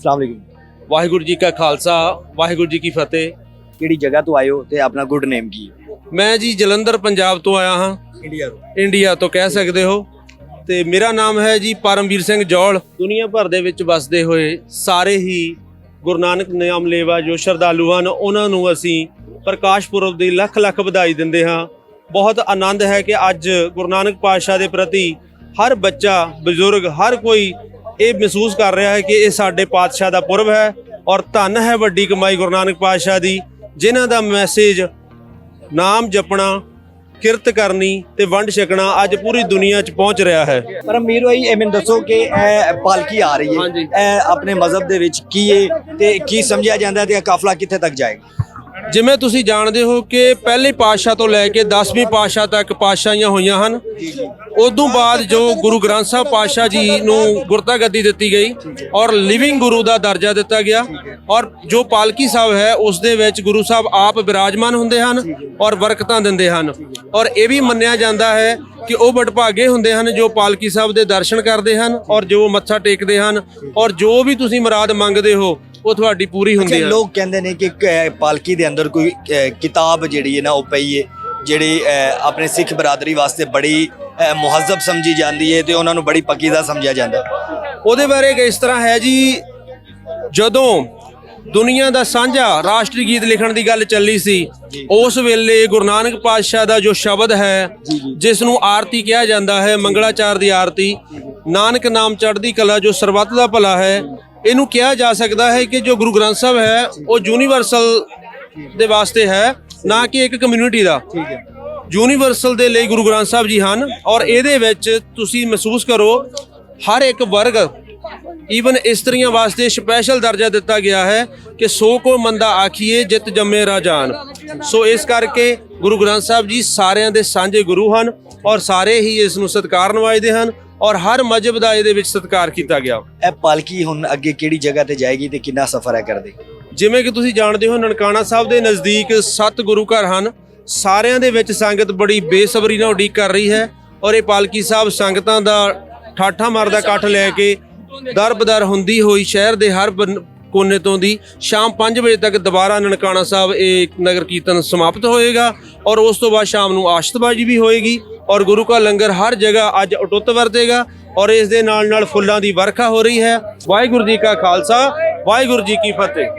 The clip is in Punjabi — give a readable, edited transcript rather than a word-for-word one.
अस्सलाम वालेकुम। वाहिगुरू जी का खालसा वाहिगुरू जी की फतेह। ਕਿਹੜੀ ਜਗ੍ਹਾ ਤੋਂ ਆਏ ਹੋ ਤੇ ਆਪਣਾ ਗੁੱਡ ਨੇਮ ਕੀ ਹੈ? मैं जी जलंधर पंजाब तो आया हाँ, ਇੰਡੀਆ ਤੋਂ। इंडिया तो कह सकते हो। ਤੇ ਮੇਰਾ ਨਾਮ ਹੈ ਜੀ ਪਰਮਵੀਰ ਸਿੰਘ ਜੌਲ। ਦੁਨੀਆ ਭਰ ਦੇ ਵਿੱਚ ਵਸਦੇ ਹੋਏ ਸਾਰੇ ਹੀ ਗੁਰੂ ਨਾਨਕ ਨਾਮ ਲੇਵਾ ਜੋ ਸ਼ਰਧਾਲੂ ਹਨ ਉਹਨਾਂ ਨੂੰ ਅਸੀਂ ਪ੍ਰਕਾਸ਼ ਪੁਰਬ ਦੀ ਲੱਖ ਲੱਖ ਵਧਾਈ ਦਿੰਦੇ ਹਾਂ। ਬਹੁਤ ਆਨੰਦ ਹੈ ਕਿ ਅੱਜ ਗੁਰੂ ਨਾਨਕ ਪਾਤਸ਼ਾਹ ਦੇ ਪ੍ਰਤੀ ਹਰ ਬੱਚਾ ਬਜ਼ੁਰਗ ਹਰ ਕੋਈ ਇਹ ਮਹਿਸੂਸ ਕਰ ਰਿਹਾ ਹੈ ਕਿ ਇਹ ਸਾਡੇ ਪਾਤਸ਼ਾਹ ਦਾ ਪੁਰਬ ਹੈ ਔਰ ਧੰਨ ਹੈ ਵੱਡੀ ਕਮਾਈ ਗੁਰੂ ਨਾਨਕ ਪਾਤਸ਼ਾਹ ਦੀ ਜਿਨ੍ਹਾਂ ਦਾ ਮੈਸੇਜ ਨਾਮ ਜਪਣਾ ਕਿਰਤ ਕਰਨੀ ਤੇ ਵੰਡ ਛਕਣਾ ਅੱਜ ਪੂਰੀ ਦੁਨੀਆ 'ਚ ਪਹੁੰਚ ਰਿਹਾ ਹੈ। ਪਰਮਵੀਰ ਭਾਈ ਇਹ ਮੈਨੂੰ ਦੱਸੋ ਕਿ ਇਹ ਪਾਲਕੀ ਆ ਰਹੀ ਹੈ, ਹਾਂਜੀ। ਇਹ ਆਪਣੇ ਮਜ਼ਹਬ ਦੇ ਵਿੱਚ ਕੀ ਹੈ ਤੇ ਕੀ ਸਮਝਿਆ ਜਾਂਦਾ ਤੇ ਇਹ ਕਾਫਲਾ ਕਿੱਥੇ ਤੱਕ ਜਾਏਗਾ? ਜਿਵੇਂ ਤੁਸੀਂ ਜਾਣਦੇ ਹੋ ਕਿ ਪਹਿਲੇ ਪਾਤਸ਼ਾਹ ਤੋਂ ਲੈ ਕੇ 10ਵੀਂ ਪਾਤਸ਼ਾਹ ਤੱਕ ਪਾਤਸ਼ਾਹੀਆਂ ਹੋਈਆਂ ਹਨ। ਉਦੋਂ ਬਾਅਦ ਜੋ ਗੁਰੂ ਗ੍ਰੰਥ ਸਾਹਿਬ ਪਾਤਸ਼ਾਹ ਜੀ ਨੂੰ ਗੁਰਤਾ ਗੱਦੀ ਦਿੱਤੀ ਗਈ ਔਰ ਲਿਵਿੰਗ ਗੁਰੂ ਦਾ ਦਰਜਾ ਦਿੱਤਾ ਗਿਆ ਔਰ ਜੋ ਪਾਲਕੀ ਸਾਹਿਬ ਹੈ ਉਸ ਦੇ ਵਿੱਚ ਗੁਰੂ ਸਾਹਿਬ ਆਪ ਬਿਰਾਜਮਾਨ ਹੁੰਦੇ ਹਨ ਔਰ ਬਰਕਤਾਂ ਦਿੰਦੇ ਹਨ ਔਰ ਇਹ ਵੀ ਮੰਨਿਆ ਜਾਂਦਾ ਹੈ ਕਿ ਉਹ ਵਡਭਾਗੇ ਹੁੰਦੇ ਹਨ ਜੋ ਪਾਲਕੀ ਸਾਹਿਬ ਦੇ ਦਰਸ਼ਨ ਕਰਦੇ ਹਨ ਔਰ ਜੋ ਮੱਥਾ ਟੇਕਦੇ ਹਨ ਔਰ ਜੋ ਵੀ ਤੁਸੀਂ ਮੁਰਾਦ ਮੰਗਦੇ ਹੋ ਉਹ ਤੁਹਾਡੀ ਪੂਰੀ ਹੁੰਦੀ ਹੈ। ਲੋਕ ਕਹਿੰਦੇ ਨੇ ਕਿ ਪਾਲਕੀ ਦੇ ਅੰਦਰ ਕੋਈ ਕਿਤਾਬ ਜਿਹੜੀ ਹੈ ਨਾ ਉਹ ਪਈ ਹੈ ਜਿਹੜੀ ਆਪਣੇ ਸਿੱਖ ਬਰਾਦਰੀ ਵਾਸਤੇ ਬੜੀ ਮੁਹੱਜ਼ਬ ਸਮਝੀ ਜਾਂਦੀ ਹੈ ਤੇ ਉਹਨਾਂ ਨੂੰ ਬੜੀ ਪਕੀਜ਼ਾ ਸਮਝਿਆ ਜਾਂਦਾ। ਉਹਦੇ ਬਾਰੇ ਇਸ ਤਰ੍ਹਾਂ ਹੈ ਜੀ, ਜਦੋਂ ਦੁਨੀਆ ਦਾ ਸਾਂਝਾ ਰਾਸ਼ਟਰੀ ਗੀਤ ਲਿਖਣ ਦੀ ਗੱਲ ਚੱਲੀ ਸੀ ਉਸ ਵੇਲੇ ਗੁਰੂ ਨਾਨਕ ਪਾਤਸ਼ਾਹ ਦਾ ਜੋ ਸ਼ਬਦ ਹੈ ਜਿਸ ਨੂੰ ਆਰਤੀ ਕਿਹਾ ਜਾਂਦਾ ਹੈ, ਮੰਗਲਾਚਾਰ ਦੀ ਆਰਤੀ, ਨਾਨਕ ਨਾਮ ਚੜ੍ਹਦੀ ਕਲਾ ਜੋ ਸਰਬੱਤ ਦਾ ਭਲਾ ਹੈ, ਇਹਨੂੰ ਕਿਹਾ ਜਾ ਸਕਦਾ ਹੈ ਕਿ ਜੋ ਗੁਰੂ ਗ੍ਰੰਥ ਸਾਹਿਬ ਹੈ ਉਹ ਯੂਨੀਵਰਸਲ ਦੇ ਵਾਸਤੇ ਹੈ ਨਾ ਕਿ ਇੱਕ ਕਮਿਊਨਿਟੀ ਦਾ। ਯੂਨੀਵਰਸਲ ਦੇ ਲਈ ਗੁਰੂ ਗ੍ਰੰਥ ਸਾਹਿਬ ਜੀ ਹਨ ਔਰ ਇਹਦੇ ਵਿੱਚ ਤੁਸੀਂ ਮਹਿਸੂਸ ਕਰੋ ਹਰ ਇੱਕ ਵਰਗ ਈਵਨ ਇਸਤਰੀਆਂ ਵਾਸਤੇ ਸਪੈਸ਼ਲ ਦਰਜਾ ਦਿੱਤਾ ਗਿਆ ਹੈ ਕਿ ਸੋ ਕੋ ਮੰਦਾ ਆਖੀਏ ਜਿਤ ਜੰਮੇ ਰਾਜਾਨ। ਸੋ ਇਸ ਕਰਕੇ ਗੁਰੂ ਗ੍ਰੰਥ ਸਾਹਿਬ ਜੀ ਸਾਰਿਆਂ ਦੇ ਸਾਂਝੇ ਗੁਰੂ ਹਨ ਔਰ ਸਾਰੇ ਹੀ ਇਸ ਨੂੰ ਸਤਿਕਾਰ ਨਵਾਜਦੇ ਹਨ ਔਰ ਹਰ ਮਜ਼ਹਬ ਦਾ ਇਹਦੇ ਵਿੱਚ ਸਤਿਕਾਰ ਕੀਤਾ ਗਿਆ। ਇਹ ਪਾਲਕੀ ਹੁਣ ਅੱਗੇ ਕਿਹੜੀ ਜਗ੍ਹਾ ਤੇ ਜਾਏਗੀ ਤੇ ਕਿੰਨਾ ਸਫ਼ਰ ਹੈ ਕਰਦੇ? ਜਿਵੇਂ ਕਿ ਤੁਸੀਂ ਜਾਣਦੇ ਹੋ ਨਨਕਾਣਾ ਸਾਹਿਬ ਦੇ ਨਜ਼ਦੀਕ 7 ਗੁਰੂ ਘਰ ਹਨ। ਸਾਰਿਆਂ ਦੇ ਵਿੱਚ ਸੰਗਤ ਬੜੀ ਬੇਸਬਰੀ ਨਾਲ ਉਡੀਕ ਕਰ ਰਹੀ ਹੈ ਔਰ ਇਹ ਪਾਲਕੀ ਸਾਹਿਬ ਸੰਗਤਾਂ ਦਾ ਠਾਠਾ ਮਾਰਦਾ ਇਕੱਠ ਲੈ ਕੇ ਦਰ ਬਦਰ ਹੁੰਦੀ ਹੋਈ ਸ਼ਹਿਰ ਦੇ ਹਰ ਕੋਨੇ ਤੋਂ ਦੀ ਸ਼ਾਮ 5 ਵਜੇ ਤੱਕ ਦੁਬਾਰਾ ਨਨਕਾਣਾ ਸਾਹਿਬ ਇਹ ਨਗਰ ਕੀਰਤਨ ਸਮਾਪਤ ਹੋਏਗਾ ਔਰ ਉਸ ਤੋਂ ਬਾਅਦ ਸ਼ਾਮ ਨੂੰ ਆਸ਼ਤਬਾਜ਼ੀ ਵੀ ਹੋਏਗੀ ਔਰ ਗੁਰੂ ਕਾ ਲੰਗਰ ਹਰ ਜਗ੍ਹਾ ਅੱਜ ਅਟੁੱਟ ਵਰਤੇਗਾ ਔਰ ਇਸ ਦੇ ਨਾਲ ਨਾਲ ਫੁੱਲਾਂ ਦੀ ਵਰਖਾ ਹੋ ਰਹੀ ਹੈ। ਵਾਹਿਗੁਰੂ ਜੀ ਕਾ ਖਾਲਸਾ ਵਾਹਿਗੁਰੂ ਜੀ ਕੀ ਫਤਿਹ।